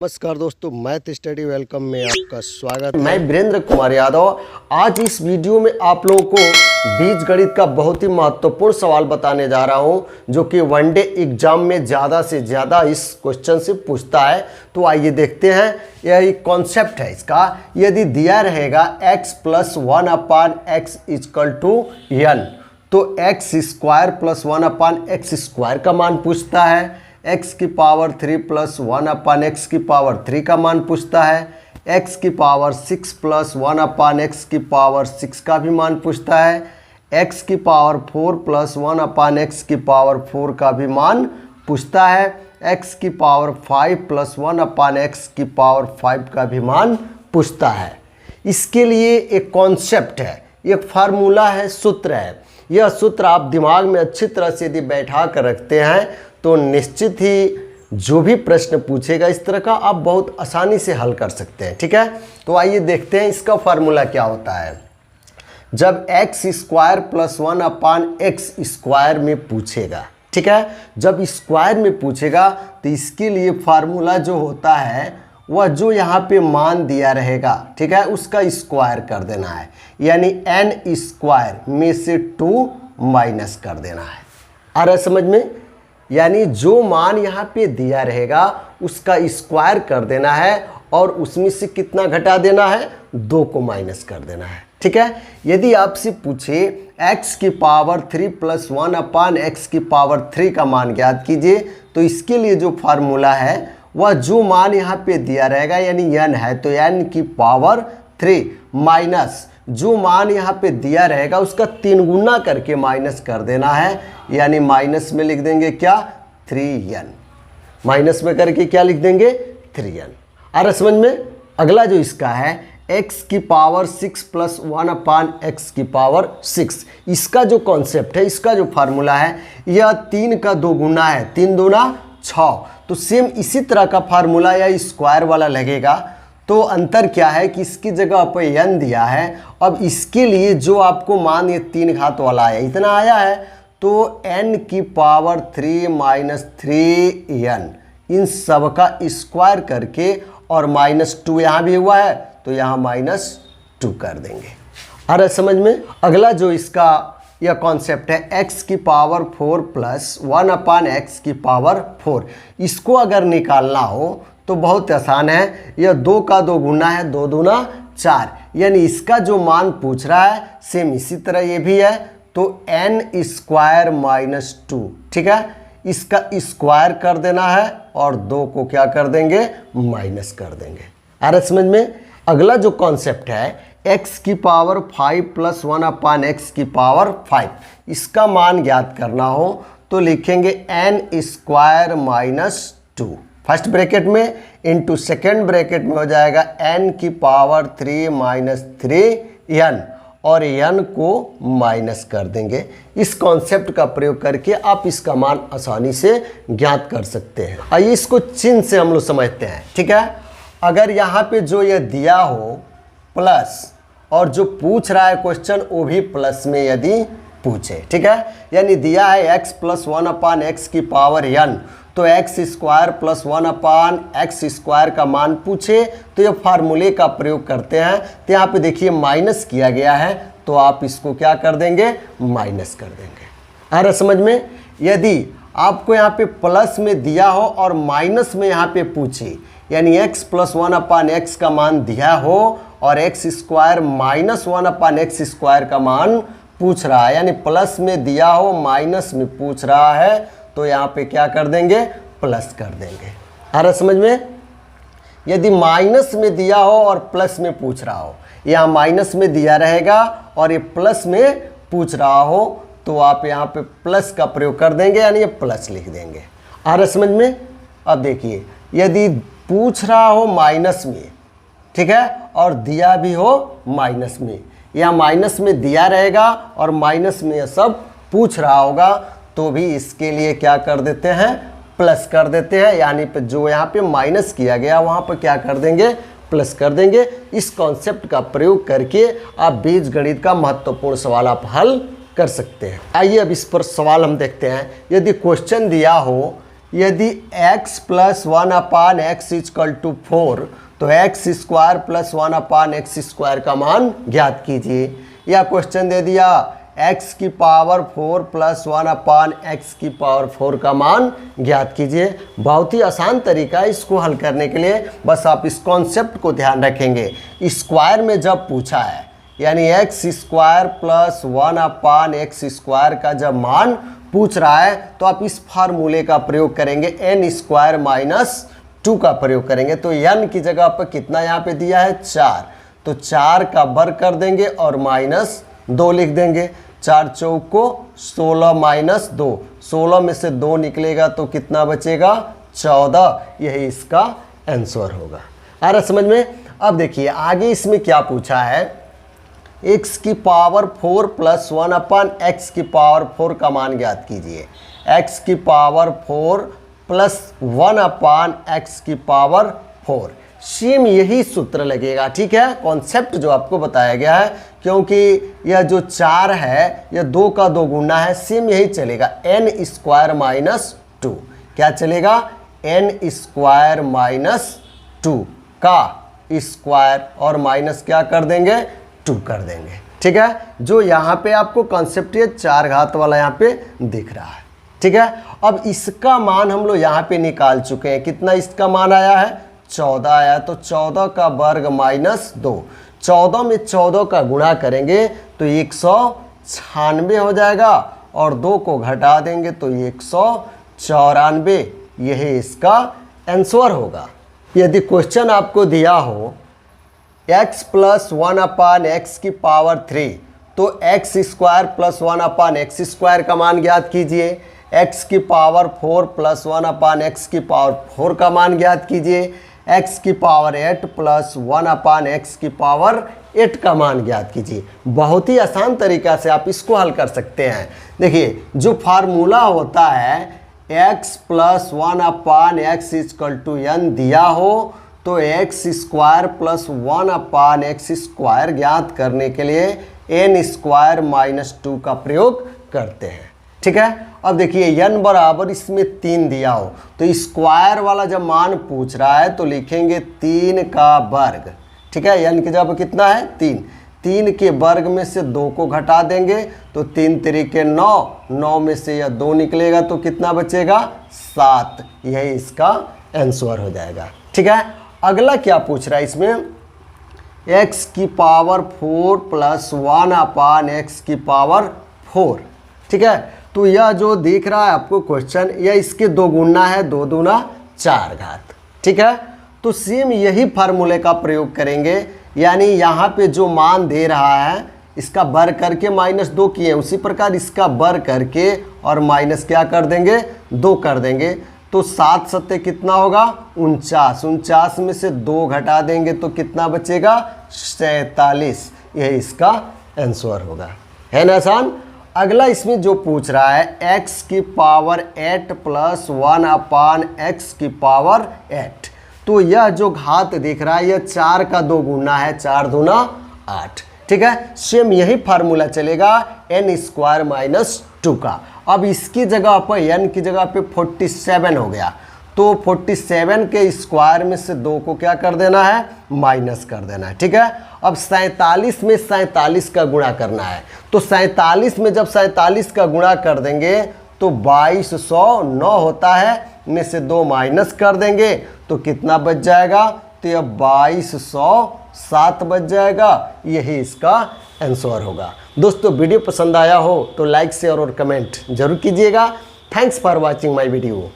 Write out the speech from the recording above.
नमस्कार दोस्तों, math study welcome में आपका स्वागत है। मैं वीरेंद्र कुमार यादव। आज इस वीडियो में आप लोगों को बीजगणित का बहुत ही महत्वपूर्ण सवाल बताने जा रहा हूं, जो कि वनडे एग्जाम में ज़्यादा से ज़्यादा इस क्वेश्चन से पूछता है। तो आइए देखते हैं। यह एक कॉन्सेप्ट है इसका। यदि दिया रहेगा x + 1/x = n, तो x² + 1/x² का मान पूछता है। x की पावर 3 + 1/x की पावर 3 का मान पूछता है। x की पावर 6 + 1/x² 6 का भी मान पूछता है। x की पावर 4 + 1/x की पावर 4 का भी मान पूछता है। x की पावर 5 + 1/x की पावर 5 का भी मान पूछता है। इसके लिए एक कॉन्सेप्ट है, एक फार्मूला है, सूत्र है। यह सूत्र आप दिमाग में अच्छी तरह से यदि बैठा कर रखते हैं तो निश्चित ही जो भी प्रश्न पूछेगा इस तरह का आप बहुत आसानी से हल कर सकते हैं। ठीक है, तो आइए देखते हैं इसका फार्मूला क्या होता है। जब x² + 1/x² में पूछेगा, ठीक है, जब स्क्वायर में पूछेगा तो इसके लिए फार्मूला जो होता है वह जो यहाँ पे मान दिया रहेगा, ठीक है, उसका स्क्वायर कर देना है, यानी n² में से 2 माइनस कर देना है। आ रहा है समझ में? यानी जो मान यहाँ पे दिया रहेगा उसका स्क्वायर कर देना है और उसमें से कितना घटा देना है, 2 को माइनस कर देना है। ठीक है, यदि आपसे पूछे x की पावर 3 + 1/x की पावर 3 का मान ज्ञात कीजिए, तो इसके लिए जो फार्मूला है वह जो मान यहाँ पे दिया रहेगा, यानी n है तो n की पावर 3 माइनस जो मान यहाँ पे दिया रहेगा उसका 3 गुना करके माइनस कर देना है, यानी माइनस में लिख देंगे क्या, 3n। माइनस में करके क्या लिख देंगे, 3n। आ रहा समझ में? अगला जो इसका है x की पावर 6 + 1/x की पावर 6, इसका जो कॉन्सेप्ट है, इसका जो फार्मूला है, यह 3 का 2 गुना है, 3 दूना 6। तो सेम इसी तरह का फार्मूला या स्क्वायर वाला लगेगा। तो अंतर क्या है कि इसकी जगह पर n दिया है। अब इसके लिए जो आपको मान ये 3 घात वाला है, इतना आया है, तो n की पावर 3 - 3n इन सब का स्क्वायर करके और -2 यहाँ भी हुआ है तो यहाँ -2 कर देंगे। आ रहा है समझ में? अगला जो इसका यह कॉन्सेप्ट है x की पावर 4 + 1/x की पावर 4, इसको अगर निकालना हो तो बहुत आसान है। यह 2 का 2 गुना है, 2 दूना 4, यानी इसका जो मान पूछ रहा है सेम इसी तरह ये भी है, तो n² - 2, ठीक है, इसका स्क्वायर कर देना है और 2 को क्या कर देंगे, माइनस कर देंगे। आ रहा समझ में? अगला जो कॉन्सेप्ट है x की पावर 5 + 1/x की पावर 5, इसका मान ज्ञात करना हो तो लिखेंगे n² - 2 फर्स्ट ब्रैकेट में इंटू सेकेंड ब्रैकेट में हो जाएगा n की पावर 3 - 3n और n को माइनस कर देंगे। इस कॉन्सेप्ट का प्रयोग करके आप इसका मान आसानी से ज्ञात कर सकते हैं। आइए इसको चिन्ह से हम लोग समझते हैं। ठीक है, अगर यहाँ पे जो यह दिया हो प्लस और जो पूछ रहा है क्वेश्चन वो भी प्लस में यदि पूछे, ठीक है, यानी दिया है x + 1/x की पावर n, तो x² + 1/x² का मान पूछे तो ये फार्मूले का प्रयोग करते हैं। तो यहाँ पे देखिए माइनस किया गया है तो आप इसको क्या कर देंगे, माइनस कर देंगे। आ रहा समझ में? यदि आपको यहाँ पे प्लस में दिया हो और माइनस में यहाँ पे पूछे, यानी x + 1/x का मान दिया हो और x² - 1/x² का मान पूछ रहा है, यानी प्लस में दिया हो माइनस में पूछ रहा है, तो यहाँ पे क्या कर देंगे, प्लस कर देंगे। आ रहा समझ में? यदि माइनस में दिया हो और प्लस में पूछ रहा हो, यहाँ माइनस में दिया रहेगा और ये प्लस में पूछ रहा हो, तो आप यहाँ पे प्लस का प्रयोग कर देंगे, यानी ये प्लस लिख देंगे। आ रहा समझ में? अब देखिए यदि पूछ रहा हो माइनस में, ठीक है, और दिया भी हो माइनस में, यहाँ माइनस में दिया रहेगा और माइनस में ये सब पूछ रहा होगा, तो भी इसके लिए क्या कर देते हैं, प्लस कर देते हैं, यानी पे जो यहाँ पे माइनस किया गया वहाँ पर क्या कर देंगे, प्लस कर देंगे। इस कॉन्सेप्ट का प्रयोग करके आप बीजगणित का महत्वपूर्ण सवाल आप हल कर सकते हैं। आइए अब इस पर सवाल हम देखते हैं। यदि क्वेश्चन दिया हो यदि x plus 1/x equal to 4 तो x स्क्वायर प्लस 1/x² का मान ज्ञात कीजिए। या क्वेश्चन दे दिया x की पावर 4 प्लस 1/x⁴ का मान ज्ञात कीजिए। बहुत ही आसान तरीका है इसको हल करने के लिए, बस आप इस कॉन्सेप्ट को ध्यान रखेंगे। स्क्वायर में जब पूछा है यानी x स्क्वायर प्लस 1/x² का जब मान पूछ रहा है तो आप इस फार्मूले का प्रयोग करेंगे, n² - 2 का प्रयोग करेंगे। तो n की जगह पर कितना यहाँ पे दिया है 4, तो 4 का वर्ग कर देंगे और -2 लिख देंगे। 4 चौक को 16 - 2, 16 में से 2 निकलेगा तो कितना बचेगा 14। यही इसका आंसर होगा। आ रहा समझ में। अब देखिए आगे इसमें क्या पूछा है, x की पावर 4 प्लस 1/x⁴ का मान ज्ञात कीजिए। x की पावर 4 प्लस 1/x⁴ सेम यही सूत्र लगेगा, ठीक है। कॉन्सेप्ट जो आपको बताया गया है, क्योंकि यह जो 4 है यह 2 का 2 गुना है, सेम यही चलेगा। n² - 2 क्या चलेगा, n² - 2 का स्क्वायर और माइनस क्या कर देंगे 2 कर देंगे, ठीक है। जो यहाँ पे आपको कॉन्सेप्ट ये 4 घात वाला यहाँ पे दिख रहा है, ठीक है। अब इसका मान हम लोग यहाँ पे निकाल चुके हैं। कितना इसका मान आया है 14 आया, तो 14 का वर्ग -2, 14 में 14 का गुणा करेंगे तो 196 हो जाएगा और 2 को घटा देंगे तो 194। यही इसका आंसर होगा। यदि क्वेश्चन आपको दिया हो x प्लस 1/x⁴ तो x² प्लस 1/x² का मान ज्ञात कीजिए। x की पावर 4 प्लस 1/x⁴ का मान ज्ञात कीजिए। x की पावर 8 प्लस 1/x⁴ का मान ज्ञात कीजिए। बहुत ही आसान तरीका से आप इसको हल कर सकते हैं। देखिए जो फार्मूला होता है x प्लस 1/x n दिया हो तो x² प्लस 1/x² ज्ञात करने के लिए n² - 2 का प्रयोग करते हैं, ठीक है। अब देखिए n बराबर इसमें 3 दिया हो तो स्क्वायर वाला जब मान पूछ रहा है तो लिखेंगे 3 का वर्ग, ठीक है। n की जगह कितना है 3, 3 के वर्ग में से 2 को घटा देंगे तो 3 3 9, 9 में से यह 2 निकलेगा तो कितना बचेगा 7। यही इसका आंसर हो जाएगा, ठीक है। अगला क्या पूछ रहा है इसमें, x की पावर 4 प्लस 1/x⁴, ठीक है। तो यह जो दिख रहा है आपको क्वेश्चन, यह इसके 2 गुना है, 2 दूना 4 घात, ठीक है। तो सेम यही फार्मूले का प्रयोग करेंगे, यानी यहाँ पे जो मान दे रहा है इसका वर्ग करके -2 किए, उसी प्रकार इसका वर्ग करके और माइनस क्या कर देंगे 2 कर देंगे। तो 7 सत्ते कितना होगा 49, 49 में से 2 घटा देंगे तो कितना बचेगा 47। यही इसका आंसर होगा, है ना आसान। अगला इसमें जो पूछ रहा है x की पावर 8 प्लस 1/x⁴, तो यह जो घात दिख रहा है यह 4 का 2 गुना है, 4 दूना 8, ठीक है। सेम यही फार्मूला चलेगा n² - 2 का। अब इसकी जगह पर n की जगह पे 47 हो गया, तो 47 के स्क्वायर में से 2 को क्या कर देना है माइनस कर देना है, ठीक है। अब 47 में 47 का गुणा करना है, तो 47 में जब 47 का गुणा कर देंगे तो 2209 होता है, में से 2 माइनस कर देंगे तो कितना बच जाएगा, तो यह 2207 बच जाएगा। यही इसका आंसर होगा। दोस्तों वीडियो पसंद आया हो तो लाइक शेयर और कमेंट जरूर कीजिएगा। Thanks for watching my video.